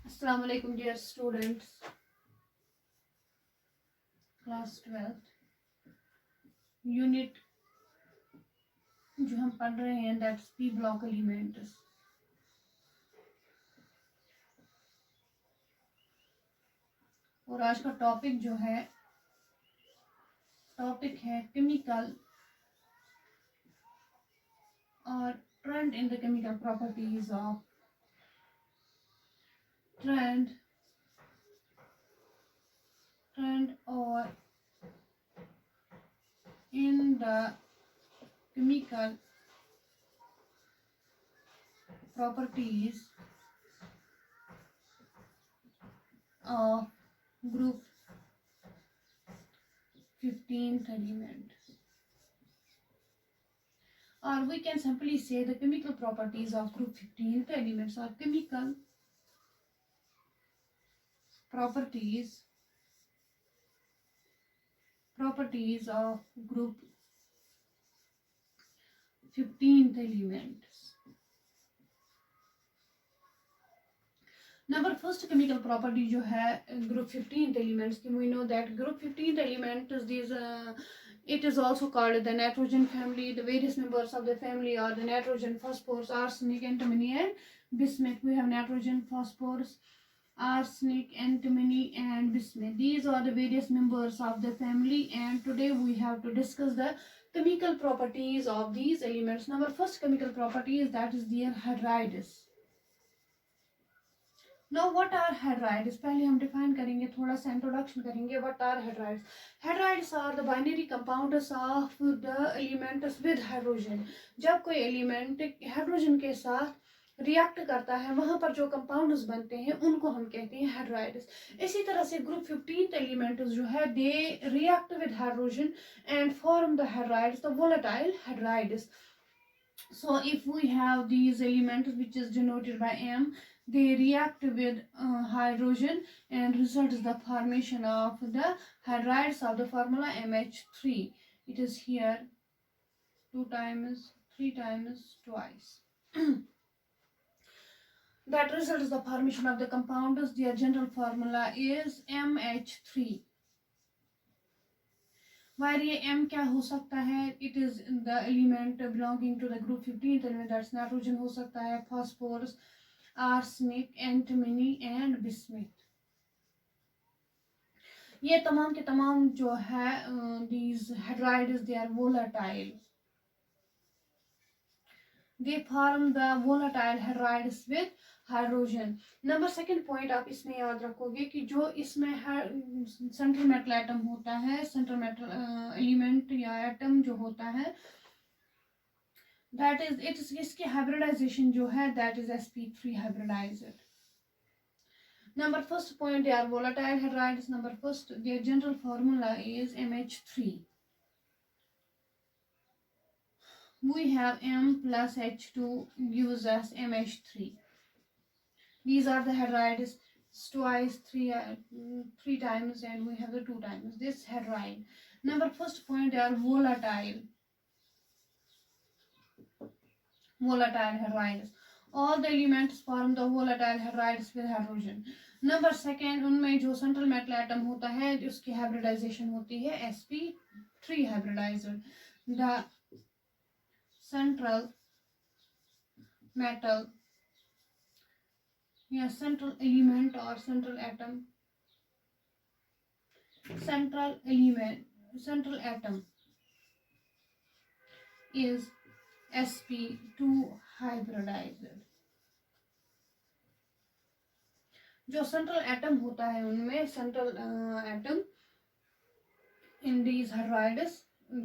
Assalamu alaikum dear students, class 12 unit जो हम पढ़ रहे हैं दैट्स पी ब्लॉक एलिमेंट्स। और आज का टॉपिक जो है केमिकल और trend in the chemical properties of trend और in the chemical properties of group 15th element, or we can simply say the chemical properties of group 15th elements are chemical properties of group 15th elements. Number first chemical property जो है group 15th elements की, we know that group 15th element is these it is also called the nitrogen family. The various members of the family are the nitrogen, phosphorus, arsenic, antimony and bismuth. We have nitrogen, phosphorus, arsenic, antimony and bismuth. These are the various members of the family, and today we have to discuss the chemical properties of these elements. Number first chemical property is that is their hydrides. Now what are hydrides? पहले हम define करेंगे, थोड़ा सा introduction करेंगे. What are hydrides? Hydrides are the binary compounds of the elements with hydrogen. जब कोई element hydrogen के साथ रिएक्ट करता है, वहां पर जो कंपाउंड्स बनते हैं उनको हम कहते हैं हाइड्राइड्स. इसी तरह से ग्रुप 15th एलिमेंट जो है they react with hydrogen and form the hydrides, the volatile hydrides. So if we have these elements which is denoted by M, they react with hydrogen and results the formation of the hydrides of the formula MH3. It is here 2 times, 3 times, twice. That results the formation of the compounds. Their general formula is MH3. Where ये M क्या हो सकता है? It is the element belonging to the group 15th element, that's nitrogen हो सकता है, phosphorus, arsenic, antimony and bismuth. ये तमाम के तमाम जो है these hydrides they are volatile. They form the volatile hydrides with hydrogen. Number second point आप इसमें याद रखोगे कि जो इसमें सेंट्रल मेटल एटम होता है, सेंट्रल मेटल एलिमेंट या एटम जो होता है, दैट इज इट इसकी हाइब्रिडाइजेशन जो है that is sp3 hybridised. Number first point they are volatile hydrides. Number first their general formula is MH3. We have M plus H2 gives us MH3. These are the hydrides, twice, three times, and we have the 2 times. This hydride. Number first point, they are volatile. Volatile hydrides. All the elements form the volatile hydrides with hydrogen. Number second, उनमें जो central metal atom होता है उसकी hybridization होती है sp3 hybridized. The central metal या central element or central atom, central atom is sp2 hybridized. जो central atom होता है उनमें central atom in these hydrides,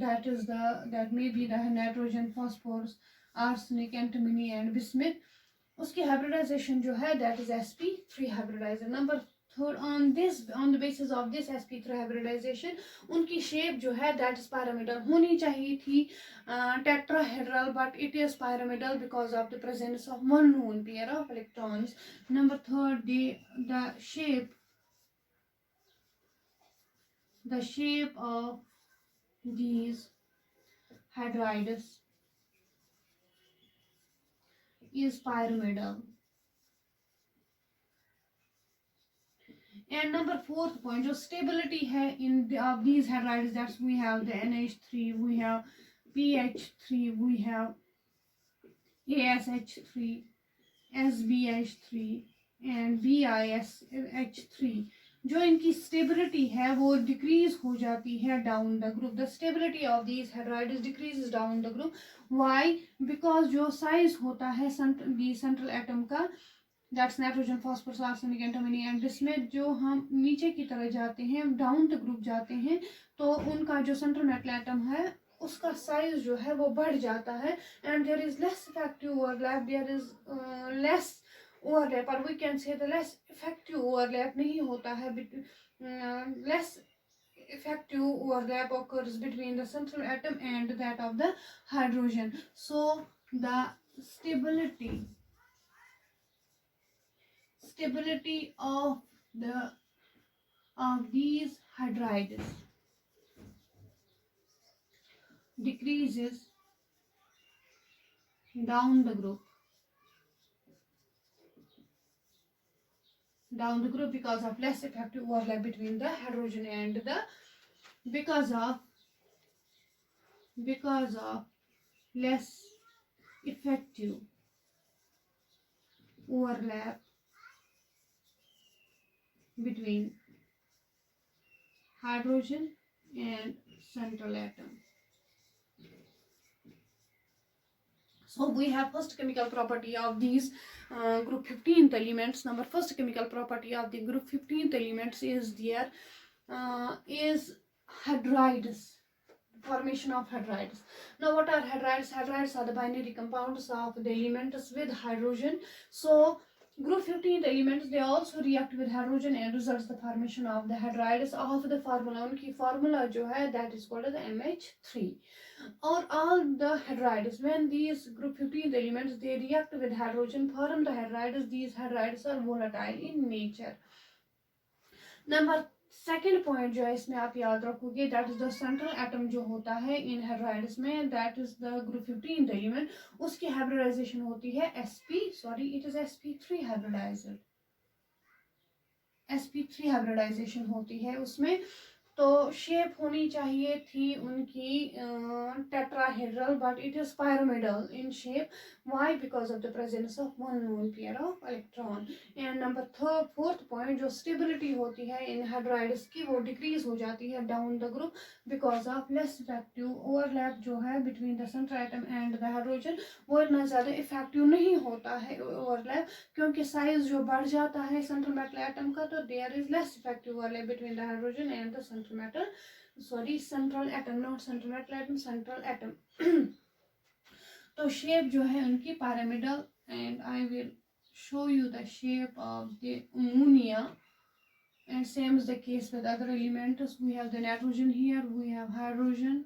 that may be the nitrogen, phosphorus, arsenic, antimony and bismuth. उसकी hybridization जो है that is sp3 hybridizer. Number third, on the basis of this sp3 hybridization उनकी shape जो है that is pyramidal. होनी चाहिए थी tetrahedral, but it is pyramidal because of the presence of one lone pair of electrons. Number third, the shape of these hydrides is pyramidal. And number fourth point जो stability है in these hydrides, that's we have the NH3, we have PH3, we have ASH3, SBH3 and BISH3, जो इनकी stability है वो decrease हो जाती है down the group. The stability of these hydrides decreases down the group. Why? Because जो size होता है सेंट्रल एटम का, that's nitrogen, phosphorus, arsenic, antimony, and जिसमें जो हम नीचे की तरह जाते हैं, डाउन द ग्रुप जाते हैं, तो उनका जो सेंट्रल मेटल एटम है उसका साइज जो है वो बढ़ जाता है. And there is less effective overlap, there is less overlap, और we can say the less effective overlap नहीं होता है, less effective overlap occurs between the central atom and that of the hydrogen. So the stability of these hydrides decreases down the group because of less effective overlap between the hydrogen and the because of less effective overlap between hydrogen and central atom. So we have first chemical property of these group 15th elements. Number first chemical property of the group 15th elements is there is hydrides, formation of hydrides. Now what are hydrides? Hydrides are the binary compounds of the elements with hydrogen. So group 15th elements, they also react with hydrogen and results the formation of the hydrides of the formula. उनकी formula जो है that is called as MH3. Or all the hydrides, when these group 15th elements they react with hydrogen, form the hydrides. These hydrides are volatile in nature. Number second point जो है इसमें आप याद रखोगे, that is the central atom जो होता है इन hydrides में, that is the group 15th element, उसकी हाइब्रिडाइजेशन होती है it is sp3 hybridised, sp3 hybridisation होती है उसमें. तो शेप होनी चाहिए थी उनकी tetrahedral, but it is pyramidal in shape. Why? Because of the presence of one lone pair of electron. And number fourth point, जो stability होती है इन हाइड्राइड्स की वो डिक्रीज हो जाती है down the group because of less effective overlap जो है between the central atom and the hydrogen, वो इतना ज़्यादा इफेक्टिव नहीं होता है ओवरलैप, क्योंकि साइज जो बढ़ जाता है सेंट्रल मेटल एटम का, तो there is less effective overlap between the hydrogen and the central atom, not central metal atom, central atom. तो शेप जो है उनकी pyramidal, and I will show you the shape of the ammonia, and same is the case with other elements. We have the nitrogen here, we have hydrogen,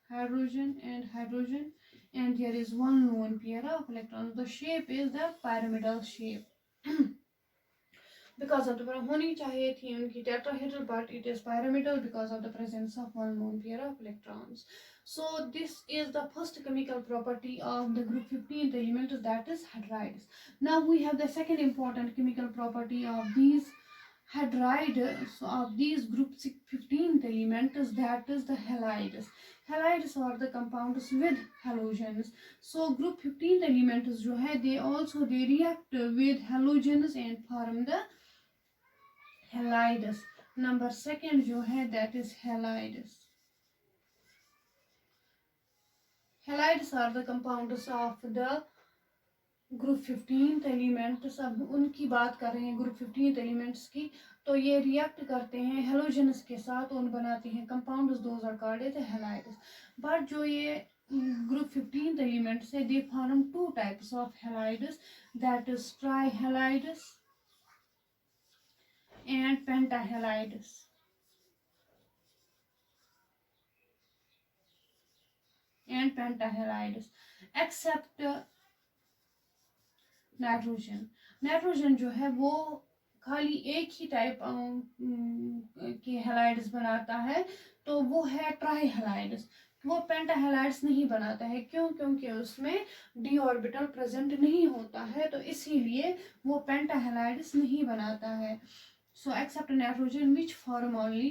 and hydrogen, and there is one lone pair of electrons. The shape is the pyramidal shape. Because of the होनी चाहिए थी उनकी tetrahedral, but it is pyramidal because of the presence of one lone pair of electrons. So this is the first chemical property of the group 15th element, that is hydrides. Now we have the second important chemical property of these hydrides, of these group 15th elements, that is the halides. Halides are the compounds with halogens. So group 15th elements जो है they react with halogens and form the halides. Number second जो है that is halides. Halides are the compounds of the group 15th elements. अब उनकी बात कर रहे हैं group 15th elements की, तो ये रिएक्ट करते हैं हेलोजेंस के साथ और बनाते हैं compounds, those are called as halides. But जो ये group 15th elements है, they form two types of halides, that is trihalides and pentahalides. Except nitrogen जो है वो खाली एक ही टाइप के हैलाइड्स बनाता है, तो वो है ट्राइहैलाइड्स. वो पेंटाहैलाइड्स नहीं बनाता है. क्यों? क्योंकि उसमें डी ऑर्बिटल प्रेजेंट नहीं होता है, तो इसीलिए वो पेंटाहैलाइड्स नहीं बनाता है. So except nitrogen, which form only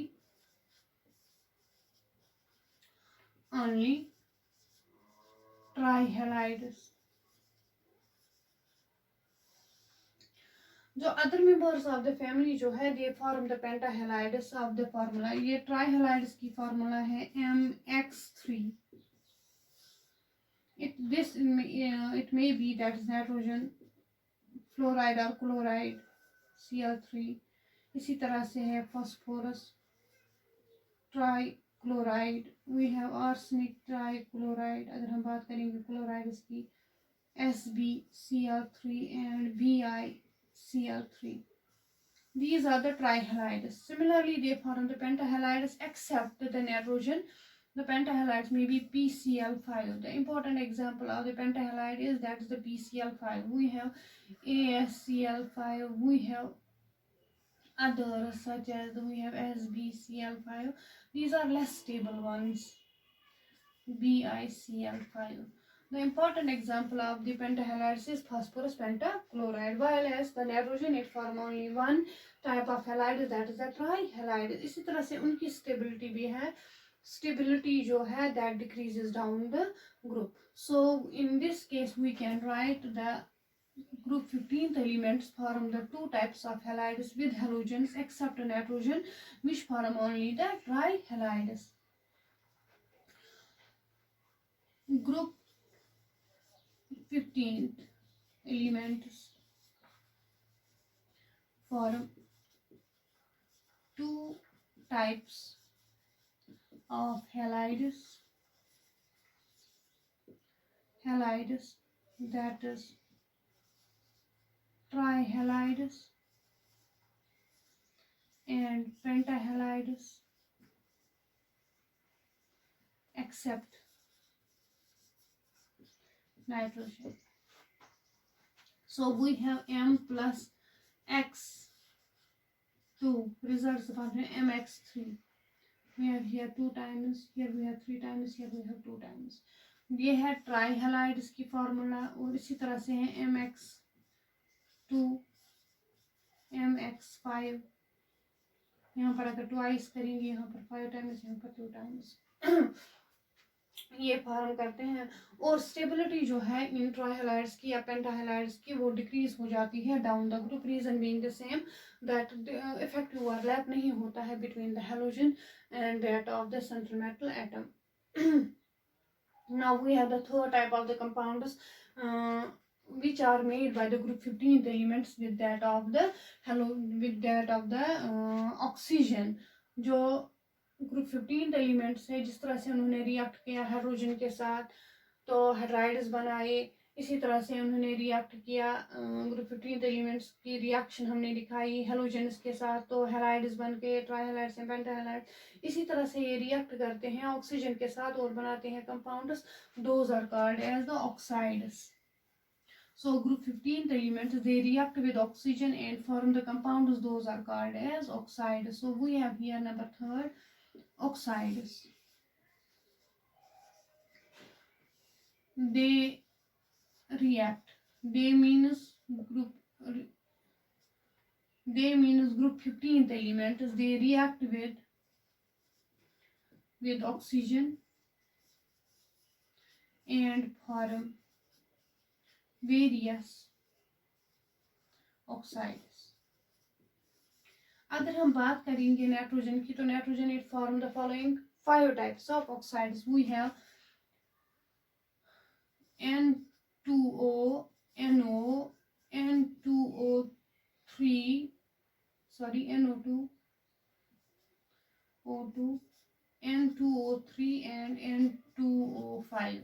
trihalides. जो other members of the family जो है they form the pentahalides of the formula. ये ट्राइहेलाइड्स की फार्मूला है MX3. It may be that is nitrogen fluoride और क्लोराइड Cl3. इसी तरह से है phosphorus trichloride. We have arsenic trichloride. अगर हम बात करेंगे क्लोराइड की SbCl3 and BiCl3. These are the trihalides. Similarly, they form the pentahalides except the nitrogen. The pentahalides may be PCl5. The important example of the pentahalide is that is the PCl5. We have ASCl5. We have others such as we have SbCl5. These are less stable ones. BiCl5. The important example of the pentahalides is phosphorus pentachloride, while as the nitrogen it form only one type of halide, that is the trihalide. इसी तरह से उनकी stability भी है. Stability जो है that decreases down the group. So in this case we can write the group 15th elements form the two types of halides with halogens except nitrogen, which form only the trihalides. Group 15th elements form two types of halides that is trihalides and pentahalides except nitrogen. So we have M plus X2 results the function MX3. We have here 2 times, here we have 3 times, here we have 2 times. ये है ट्राइहेलाइड्स की formula. और इसी तरह से है MX2 MX5. यहाँ पर अगर ट्वाइस करेंगे, यहाँ पर 5 टाइम्स, यहाँ पर 2 टाइम्स ये फॉर्म करते हैं. और स्टेबिलिटी जो है इन ट्राइहेलाइड्स की या पेंटाहेलाइड्स की वो डिक्रीज हो जाती है down the group. Reason being the same that effective overlap नहीं होता है between the halogen and that of the central metal atom. Now we have the third type of the compounds which are made by the group 15th elements with that of the oxygen. जो group 15 elements है, जिस तरह से उन्होंने react किया hydrogen के साथ तो हाइड्राइड्स बनाए, इसी तरह से उन्होंने रिएक्ट किया ग्रुप 15 एलिमेंट्स की रिएक्शन हमने दिखाई हेलोजन्स के साथ तो हैलाइड्स बन के ट्राइहैलाइड्स एंड पेंटाहैलाइड्स. इसी तरह से ये रिएक्ट करते हैं ऑक्सीजन के साथ और बनाते हैं compounds. Those are called as the oxides. So group 15th elements they react with oxygen and form the compounds. Those are called as oxides. So we have here number 3 oxides. They react. They means group 15th elements. They react with oxygen and form various oxides. अगर हम बात करेंगे nitrogen की तो nitrogen it form the following 5 types of oxides. We have N2O, NO, N2O3, NO2, O2, N2O3 and N2O5.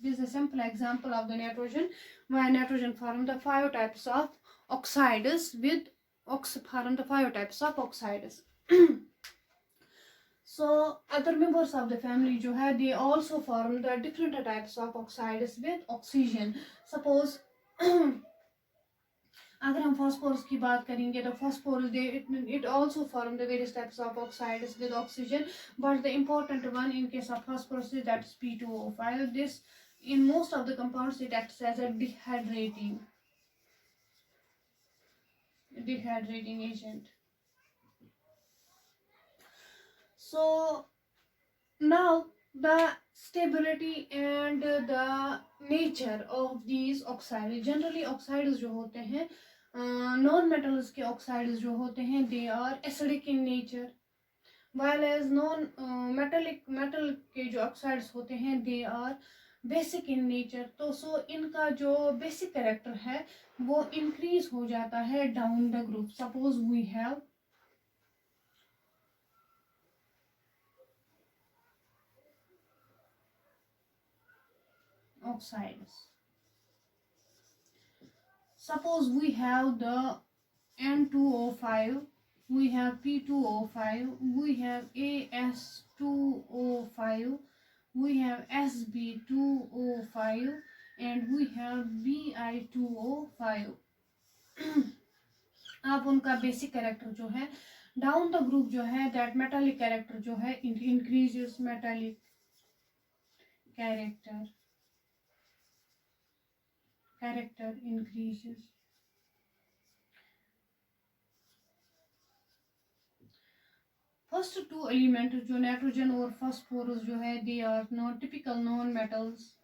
This is a simple example of the nitrogen, where nitrogen form the 5 types of oxides with form the 5 types of oxides. So other members of the family जो है they also form the different types of oxides with oxygen. Suppose अगर हम phosphorus की बात करेंगे तो phosphorus it also form the various types of oxides with oxygen, but the important one in case of phosphorus is that is P2O5. This in most of the compounds it acts as a dehydrating dehydrating agent. So now the stability and the nature of these oxides. Generally oxides जो होते हैं non metals के oxides जो होते हैं they are acidic in nature, while as non metal के जो oxides होते हैं they are basic in nature. तो सो इनका जो basic character है वो increase हो जाता है down the group. Suppose we have oxides. Suppose we have the N2O5, we have P2O5, we have AS2O5, we have SB2O5, and we have Bi2O5. अब उनका बेसिक कैरेक्टर जो है डाउन द ग्रुप जो है that metallic character जो है increases. Metallic character increases. First two element जो nitrogen और फास्फोरस जो है they are non typical non metals,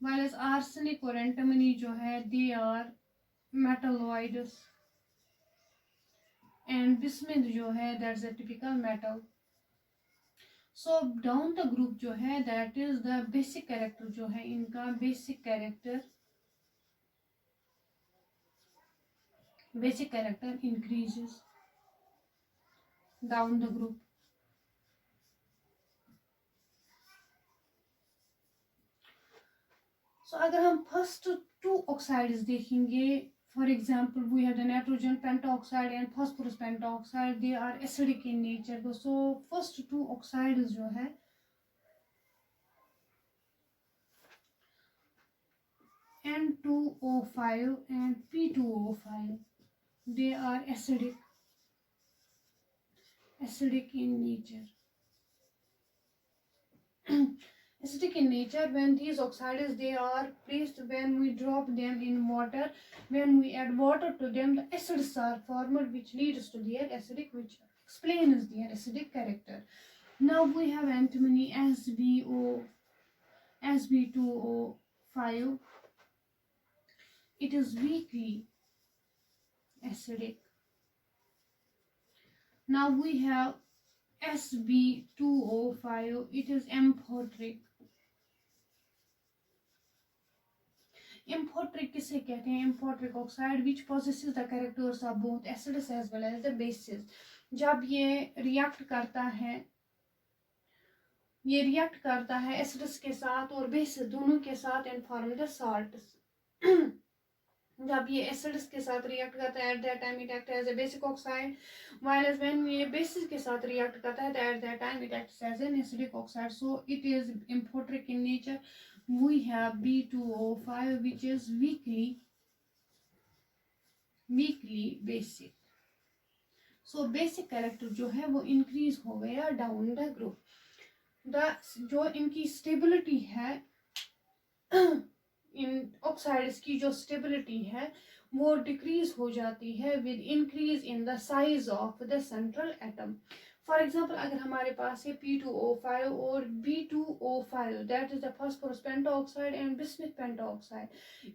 while as arsenic और एंटिमनी जो है they are metalloids, and bismuth जो है that's a typical metal. So down the group जो है that is the basic character जो है इनका basic character increases down the group. So अगर हम फर्स्ट टू ऑक्साइड्स देखेंगे, for example we have the nitrogen pentoxide and phosphorus pentoxide, they are acidic in nature. So first two oxides जो है N2O5 and P2O5, they are acidic in nature. Acidic in nature. When these oxides they are placed, when we drop them in water, when we add water to them, the acids are formed, which leads to their acidic, which explains their acidic character. Now we have antimony SB2O5. It is weakly acidic. Now we have SB2O5. It is amphoteric. Amphoteric किसे कहते हैं? Amphoteric oxide which possesses the characters of both acids as well as the bases. जब ये react करता है acids के साथ और बेसिस दोनों के साथ एंड फॉर्म द साल्ट्स. जब ये एसिड्स के साथ रिएक्ट करता है at that time it act as a basic oxide, while as when ये बेसिस के साथ रिएक्ट करता है at that time it acts as an acidic oxide. So it is amphoteric in nature. We have B2O5 which is weakly basic. So basic character जो है वो increase हो गया डाउन द ग्रुप. जो इनकी स्टेबिलिटी है इन ऑक्साइड्स की जो स्टेबिलिटी है वो डिक्रीज हो जाती है with increase in the size of the central atom. For example अगर हमारे पास है P2O5 और B2O5, that is the phosphorus pentoxide and bismuth pentoxide.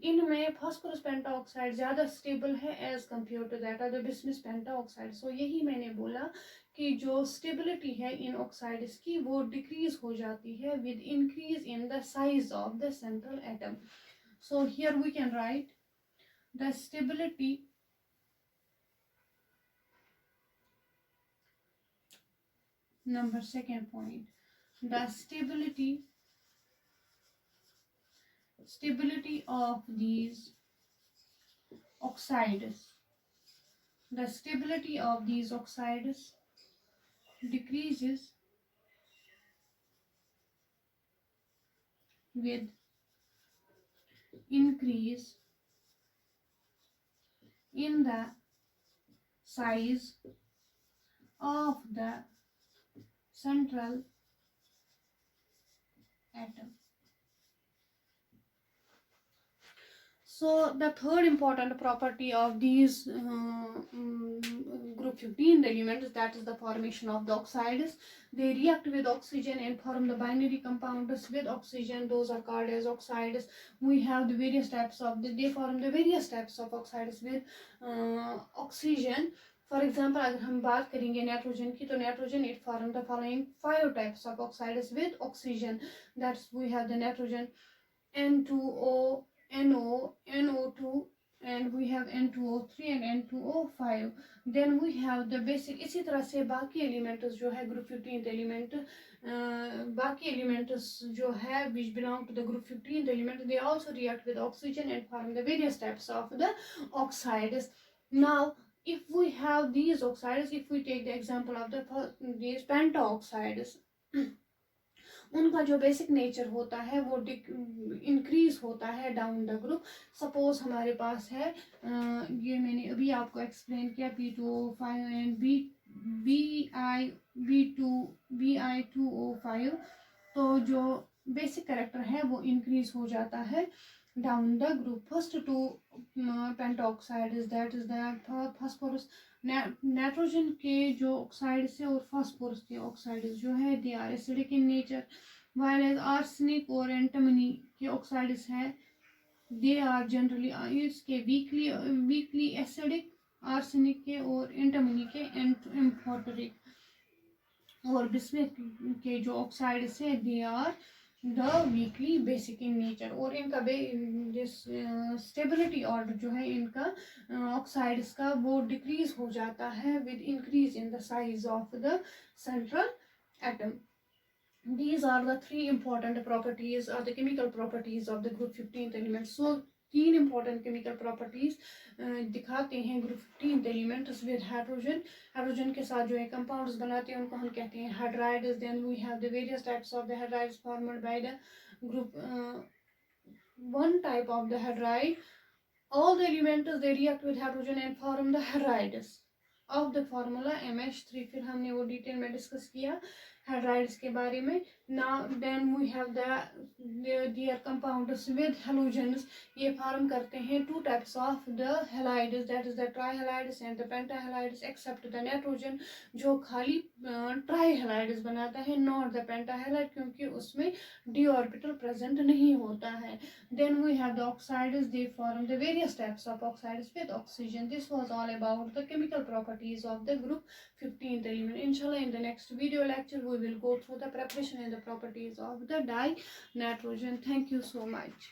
इनमें फास्फोरस पेंटाऑक्साइड ज्यादा स्टेबल है as compare to that of the bismuth pentoxide. So यही मैंने बोला कि जो स्टेबिलिटी है इन ऑक्साइड्स की वो डिक्रीज हो जाती है with increase in the size of the central atom. So here we can write the stability number second point. The stability of these oxides. The stability of these oxides decreases with increase in the size of the central atom. So the third important property of these group 15 elements, that is the formation of the oxides. They react with oxygen and form the binary compounds with oxygen. Those are called as oxides. We have the various types of they form the various types of oxides with oxygen. For example, अगर हम बात करेंगे nitrogen की, तो nitrogen it form the following 5 types of oxides with oxygen. That's we have the nitrogen N2O, NO, NO2, and we have N2O3 and N2O5. Then we have the basic. इसी तरह से बाकी एलिमेंट्स जो है group 15 element, बाकी elements जो है which belong to the group 15 element, they also react with oxygen and form the various types of the oxides. Now if we have these oxides, if we take the example of these pentaoxides, उनका जो basic nature होता है वो increase होता है down the group. Suppose हमारे पास है ये मैंने अभी आपको एक्सप्लेन किया P2O5 एंड Bi2O5. तो जो बेसिक कैरेक्टर है वो इंक्रीज हो जाता है down the group. First two pentoxides, that is the phosphorus. Nitrogen के जो ऑक्साइड्स है और फास्फोरस के ऑक्साइड्स जो है they are acidic in nature, while as arsenic और एंटीमनी के ऑक्साइड्स है दे आर जनरली इसके वीकली एसिडिक, आर्सेनिक के और एंटीमनी के एम्फोटेरिक. और बिस्मिथ के जो ऑक्साइड्स है they are the weakly basic in nature. और इनका स्टेबिलिटी ऑर्डर जो है इनका ऑक्साइड्स का वो डिक्रीज हो जाता है with increase in the size of the central atom. These are the 3 important properties or the chemical properties of the group 15th element. So 3 important chemical properties दिखाते हैं group 15th elements with hydrogen. Hydrogen के साथ जो है compounds बनाते हैं उनको हम कहते हैं hydrides. Then we have the various types of the hydrides formed by the group. One type of the hydride, all the elements they react with hydrogen and form the hydrides of the formula MH3. फिर हमने वो detail में discuss किया hydrides के बारे में. Now then we have there compounds with halogens. ये form करते हैं 2 types of the halides, that is the trihalides and the pentahalides, except the nitrogen जो खाली ट्राइहेलाइड्स बनाता है, नॉट द पेंटाहेलाइड क्योंकि उसमें डी ऑर्बिटल प्रेजेंट नहीं होता है. Then we have the oxides, they form the various types of oxides with oxygen. This was all about the chemical properties of the group 15th element. Inshallah, in the next video lecture we will go through the preparation and the properties of the dinitrogen. Thank you so much.